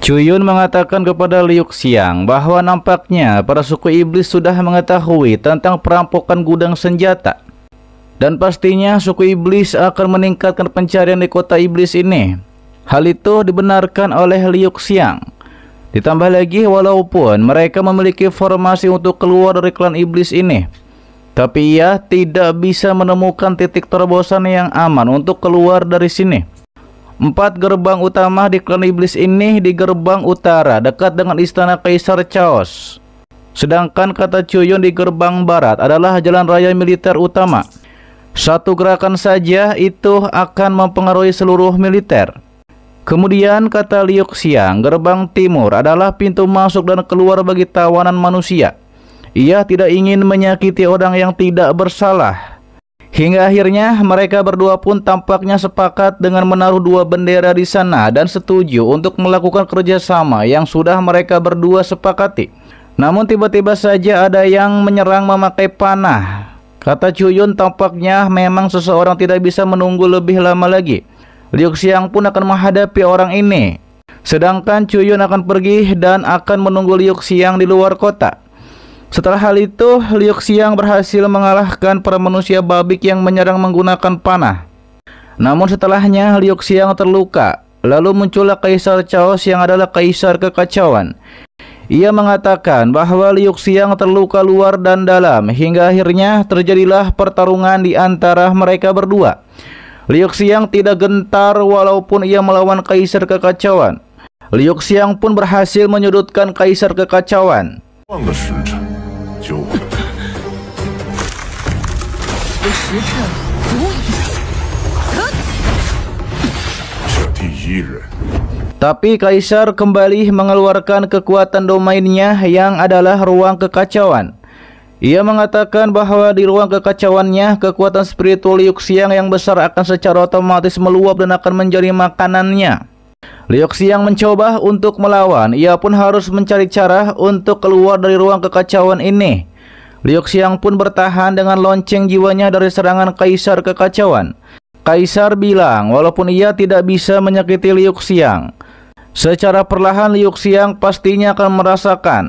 Cuyun mengatakan kepada Liu Xiang bahwa nampaknya para suku iblis sudah mengetahui tentang perampokan gudang senjata. Dan pastinya suku iblis akan meningkatkan pencarian di kota iblis ini. Hal itu dibenarkan oleh Liu Xiang. Ditambah lagi walaupun mereka memiliki formasi untuk keluar dari klan iblis ini, tapi ia tidak bisa menemukan titik terobosan yang aman untuk keluar dari sini. 4 gerbang utama di klan iblis ini di gerbang utara dekat dengan istana Kaisar Chaos. Sedangkan kata Cuyun di gerbang barat adalah jalan raya militer utama. Satu gerakan saja itu akan mempengaruhi seluruh militer. Kemudian kata Liu Xiang, gerbang timur adalah pintu masuk dan keluar bagi tawanan manusia. Ia tidak ingin menyakiti orang yang tidak bersalah. Hingga akhirnya mereka berdua pun tampaknya sepakat dengan menaruh 2 bendera di sana dan setuju untuk melakukan kerjasama yang sudah mereka berdua sepakati. Namun tiba-tiba saja ada yang menyerang memakai panah. Kata Cuyun, tampaknya memang seseorang tidak bisa menunggu lebih lama lagi. Liu Xiang pun akan menghadapi orang ini. Sedangkan Cuyun akan pergi dan akan menunggu Liu Xiang di luar kota. Setelah hal itu, Liu Xiang berhasil mengalahkan para manusia babik yang menyerang menggunakan panah. Namun setelahnya Liu Xiang terluka. Lalu muncullah Kaisar Chaos yang adalah Kaisar Kekacauan. Ia mengatakan bahwa Liu Xiang terluka luar dan dalam hingga akhirnya terjadilah pertarungan di antara mereka berdua. Liu Xiang tidak gentar walaupun ia melawan Kaisar Kekacauan. Liu Xiang pun berhasil menyudutkan Kaisar Kekacauan. Tapi Kaisar kembali mengeluarkan kekuatan domainnya yang adalah ruang kekacauan. Ia mengatakan bahwa di ruang kekacauannya, kekuatan spiritual Liu Xiang yang besar akan secara otomatis meluap dan akan menjadi makanannya. Liu Xiang mencoba untuk melawan, ia pun harus mencari cara untuk keluar dari ruang kekacauan ini. Liu Xiang pun bertahan dengan lonceng jiwanya dari serangan Kaisar Kekacauan. Kaisar bilang walaupun ia tidak bisa menyakiti Liu Xiang, secara perlahan Liu Xiang pastinya akan merasakan.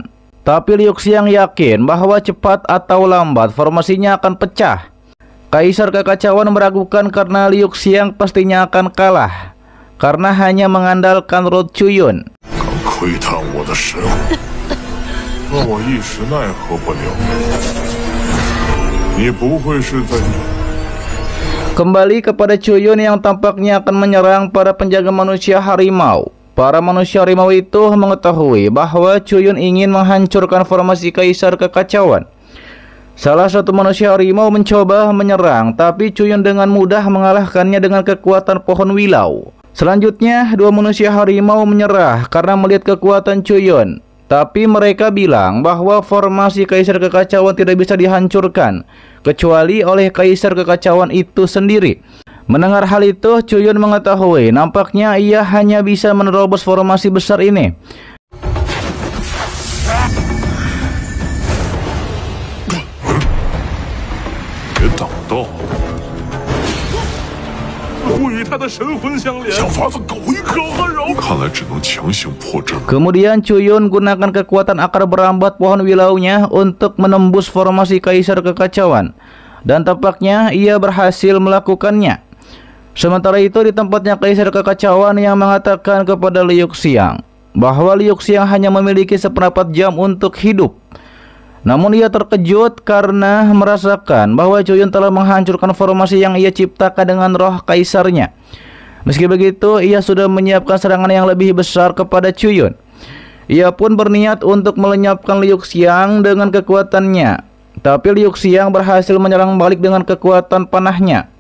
Tapi Liu Xiang yakin bahwa cepat atau lambat formasinya akan pecah. Kaisar Kekacauan meragukan karena Liu Xiang pastinya akan kalah, karena hanya mengandalkan roh Cuyun. Kembali kepada Cuyun yang tampaknya akan menyerang para penjaga manusia harimau. Para manusia harimau itu mengetahui bahwa Cuyun ingin menghancurkan formasi Kaisar Kekacauan. Salah satu manusia harimau mencoba menyerang, tapi Cuyun dengan mudah mengalahkannya dengan kekuatan pohon wilau. Selanjutnya, 2 manusia harimau menyerah karena melihat kekuatan Cuyun. Tapi mereka bilang bahwa formasi Kaisar Kekacauan tidak bisa dihancurkan, kecuali oleh Kaisar Kekacauan itu sendiri. Mendengar hal itu, Cuyun mengetahui nampaknya ia hanya bisa menerobos formasi besar ini. Kemudian Cuyun gunakan kekuatan akar berambat pohon wilaunya untuk menembus formasi Kaisar Kekacauan. Dan tampaknya ia berhasil melakukannya. Sementara itu di tempatnya Kaisar Kekacauan yang mengatakan kepada Liu Xiang bahwa Liu Xiang hanya memiliki seperempat jam untuk hidup. Namun ia terkejut karena merasakan bahwa Cuyun telah menghancurkan formasi yang ia ciptakan dengan roh kaisarnya. Meski begitu, ia sudah menyiapkan serangan yang lebih besar kepada Cuyun. Ia pun berniat untuk melenyapkan Liu Xiang dengan kekuatannya. Tapi Liu Xiang berhasil menyerang balik dengan kekuatan panahnya.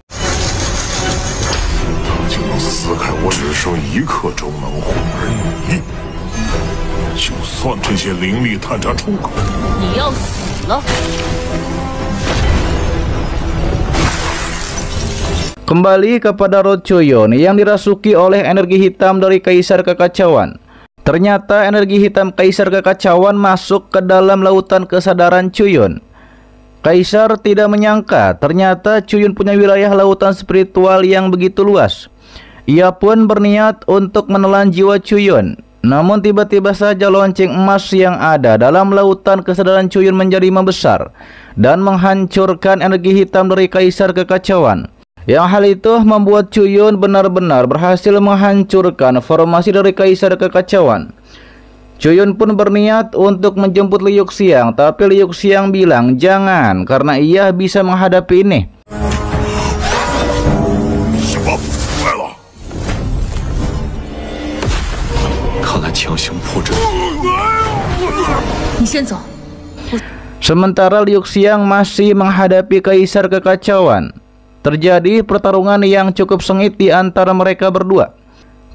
Kembali kepada roh Cuyun yang dirasuki oleh energi hitam dari Kaisar Kekacauan. Ternyata energi hitam Kaisar Kekacauan masuk ke dalam lautan kesadaran Cuyun. Kaisar tidak menyangka ternyata Cuyun punya wilayah lautan spiritual yang begitu luas. Ia pun berniat untuk menelan jiwa Cuyun. Namun tiba-tiba saja lonceng emas yang ada dalam lautan kesadaran Chuyun menjadi membesar dan menghancurkan energi hitam dari Kaisar Kekacauan. Yang hal itu membuat Chuyun benar-benar berhasil menghancurkan formasi dari Kaisar Kekacauan. Chuyun pun berniat untuk menjemput Liu Xiang, tapi Liu Xiang bilang jangan karena ia bisa menghadapi ini. Sementara Liu Xiang masih menghadapi Kaisar Kekacauan, terjadi pertarungan yang cukup sengit di antara mereka berdua.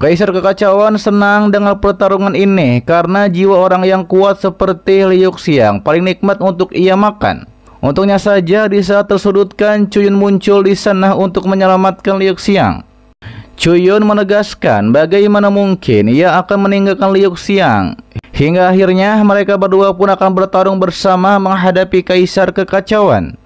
Kaisar Kekacauan senang dengan pertarungan ini karena jiwa orang yang kuat seperti Liu Xiang paling nikmat untuk ia makan. Untungnya saja di saat tersudutkan, Chuyun muncul di sana untuk menyelamatkan Liu Xiang. Chuyun menegaskan bagaimana mungkin ia akan meninggalkan Liu Xiang. Hingga akhirnya mereka berdua pun akan bertarung bersama menghadapi Kaisar Kekacauan.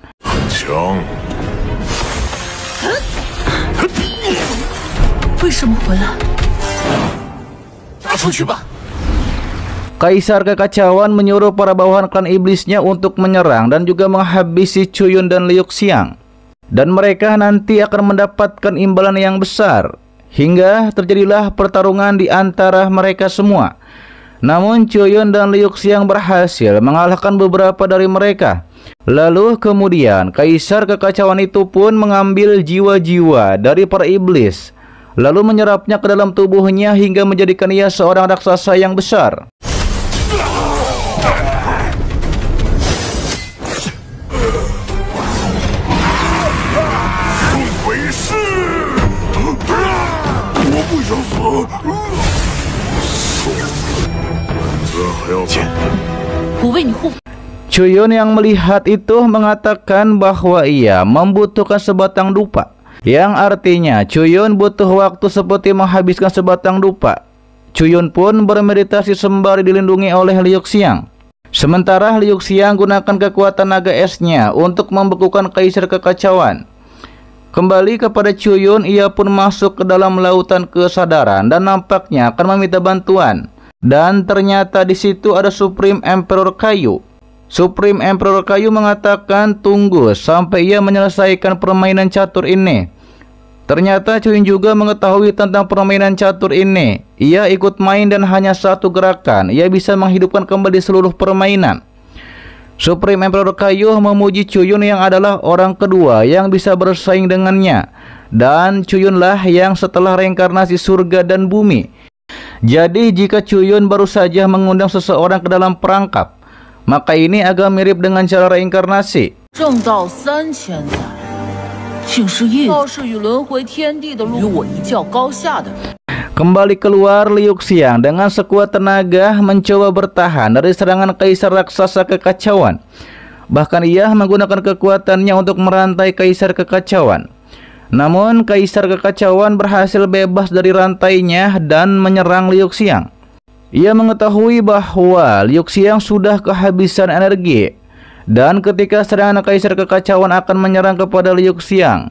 Kaisar Kekacauan menyuruh para bawahan klan iblisnya untuk menyerang dan juga menghabisi Chuyun dan Liu Xiang. Dan mereka nanti akan mendapatkan imbalan yang besar. Hingga terjadilah pertarungan di antara mereka semua. Namun Chuyun dan Liu Xiang berhasil mengalahkan beberapa dari mereka. Lalu kemudian Kaisar Kekacauan itu pun mengambil jiwa-jiwa dari para iblis, lalu menyerapnya ke dalam tubuhnya hingga menjadikan ia seorang raksasa yang besar. Chuyun yang melihat itu mengatakan bahwa ia membutuhkan sebatang dupa, yang artinya Chuyun butuh waktu seperti menghabiskan sebatang dupa. Chuyun pun bermeditasi sembari dilindungi oleh Liu Xiang. Sementara Liu Xiang gunakan kekuatan naga esnya untuk membekukan Kaisar Kekacauan. Kembali kepada Chuyun, ia pun masuk ke dalam lautan kesadaran dan nampaknya akan meminta bantuan. Dan ternyata di situ ada Supreme Emperor Kayu. Supreme Emperor Kayu mengatakan tunggu sampai ia menyelesaikan permainan catur ini. Ternyata Chuyun juga mengetahui tentang permainan catur ini. Ia ikut main dan hanya satu gerakan ia bisa menghidupkan kembali seluruh permainan. Supreme Emperor Kayu memuji Chuyun yang adalah orang kedua yang bisa bersaing dengannya. Dan Chuyunlah yang setelah reinkarnasi surga dan bumi. Jadi jika Chuyun baru saja mengundang seseorang ke dalam perangkap, maka ini agak mirip dengan cara reinkarnasi. Kembali keluar, Liu Xiang dengan sekuat tenaga mencoba bertahan dari serangan Kaisar Raksasa Kekacauan. Bahkan ia menggunakan kekuatannya untuk merantai Kaisar Kekacauan. Namun Kaisar Kekacauan berhasil bebas dari rantainya dan menyerang Liu Xiang. Ia mengetahui bahwa Liu Xiang sudah kehabisan energi. Dan ketika serangan Kaisar Kekacauan akan menyerang kepada Liu Xiang,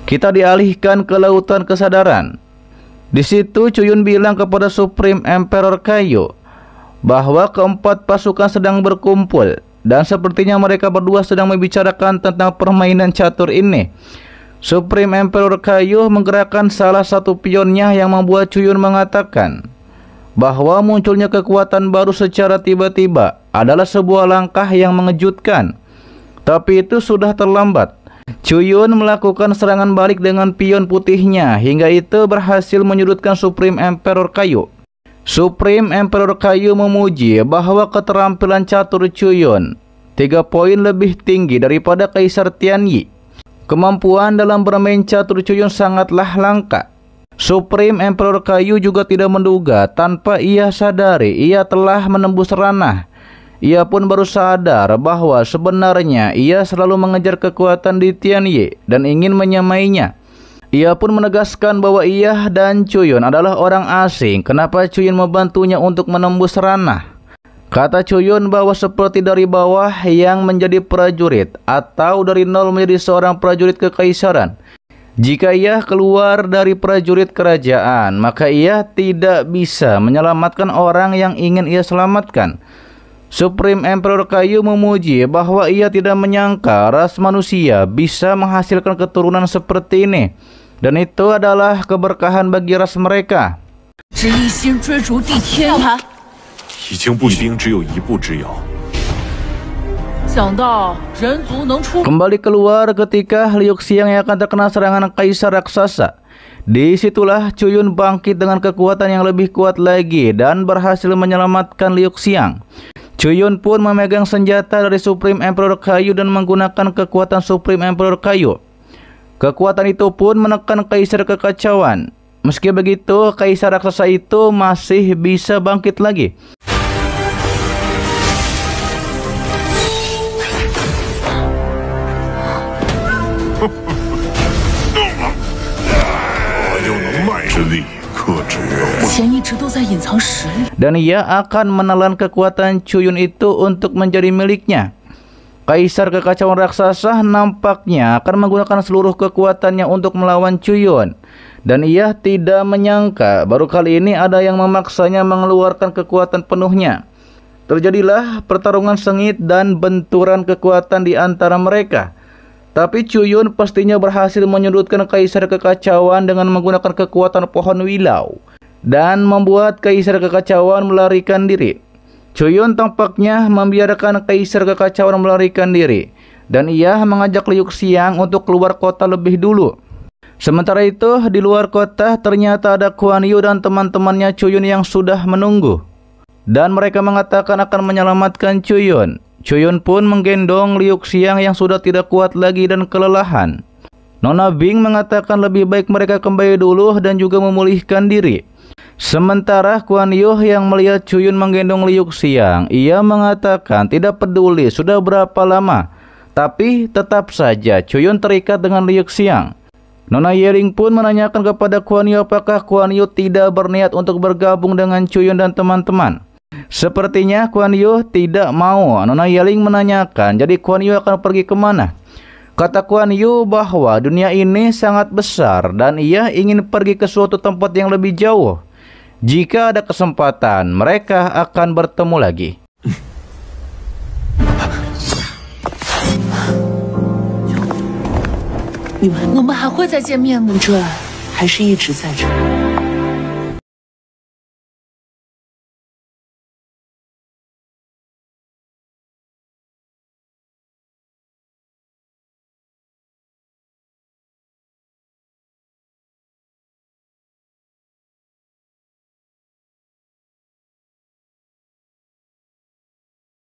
kita dialihkan ke lautan kesadaran. Di situ Chuyun bilang kepada Supreme Emperor Kayu bahwa keempat pasukan sedang berkumpul dan sepertinya mereka berdua sedang membicarakan tentang permainan catur ini. Supreme Emperor Kayu menggerakkan salah satu pionnya yang membuat Chuyun mengatakan bahwa munculnya kekuatan baru secara tiba-tiba adalah sebuah langkah yang mengejutkan. Tapi itu sudah terlambat. Chuyun melakukan serangan balik dengan pion putihnya hingga itu berhasil menyudutkan Supreme Emperor Kayu. Supreme Emperor Kayu memuji bahwa keterampilan catur Chuyun 3 poin lebih tinggi daripada Kaisar Tianyi. Kemampuan dalam bermain catur Chuyun sangatlah langka. Supreme Emperor Kayu juga tidak menduga tanpa ia sadari ia telah menembus ranah. Ia pun baru sadar bahwa sebenarnya ia selalu mengejar kekuatan di Tianyi dan ingin menyamainya. Ia pun menegaskan bahwa ia dan Chuyun adalah orang asing. Kenapa Chuyun membantunya untuk menembus ranah? Kata Chuyun bahwa seperti dari bawah yang menjadi prajurit atau dari nol menjadi seorang prajurit kekaisaran. Jika ia keluar dari prajurit kerajaan, maka ia tidak bisa menyelamatkan orang yang ingin ia selamatkan. Supreme Emperor Kayu memuji bahwa ia tidak menyangka ras manusia bisa menghasilkan keturunan seperti ini. Dan itu adalah keberkahan bagi ras mereka. 已经不兵只有一步之遥。 Kembali keluar ketika Liu Xiang yang akan terkena serangan kaisar raksasa. Disitulah Chuyun bangkit dengan kekuatan yang lebih kuat lagi dan berhasil menyelamatkan Liu Xiang. Chuyun pun memegang senjata dari Supreme Emperor Kayu dan menggunakan kekuatan Supreme Emperor Kayu. Kekuatan itu pun menekan kaisar kekacauan. Meski begitu, kaisar raksasa itu masih bisa bangkit lagi. Dan ia akan menelan kekuatan Chuyun itu untuk menjadi miliknya. Kaisar kekacauan raksasa nampaknya akan menggunakan seluruh kekuatannya untuk melawan Chuyun. Dan ia tidak menyangka baru kali ini ada yang memaksanya mengeluarkan kekuatan penuhnya. Terjadilah pertarungan sengit dan benturan kekuatan di antara mereka. Tapi Chuyun pastinya berhasil menyudutkan kaisar kekacauan dengan menggunakan kekuatan pohon wilau dan membuat kaisar kekacauan melarikan diri. Chuyun tampaknya membiarkan kaisar kekacauan melarikan diri dan ia mengajak Liu Xiang untuk keluar kota lebih dulu. Sementara itu di luar kota ternyata ada Guan Yu dan teman-temannya Chuyun yang sudah menunggu. Dan mereka mengatakan akan menyelamatkan Chuyun. Chuyun pun menggendong Liu Xiang yang sudah tidak kuat lagi dan kelelahan. Nona Bing mengatakan lebih baik mereka kembali dulu dan juga memulihkan diri. Sementara Guan Yu yang melihat Chuyun menggendong Liu Xiang, ia mengatakan tidak peduli sudah berapa lama, tapi tetap saja Chuyun terikat dengan Liu Xiang. Nona Yering pun menanyakan kepada Guan Yu apakah Guan Yu tidak berniat untuk bergabung dengan Chuyun dan teman-teman. Sepertinya Guan Yu tidak mau. Nona Yering menanyakan, jadi Guan Yu akan pergi kemana? Kata Guan Yu bahwa dunia ini sangat besar dan ia ingin pergi ke suatu tempat yang lebih jauh. Jika ada kesempatan, mereka akan bertemu lagi. 我们还会再见面吗？这还是一直在这儿。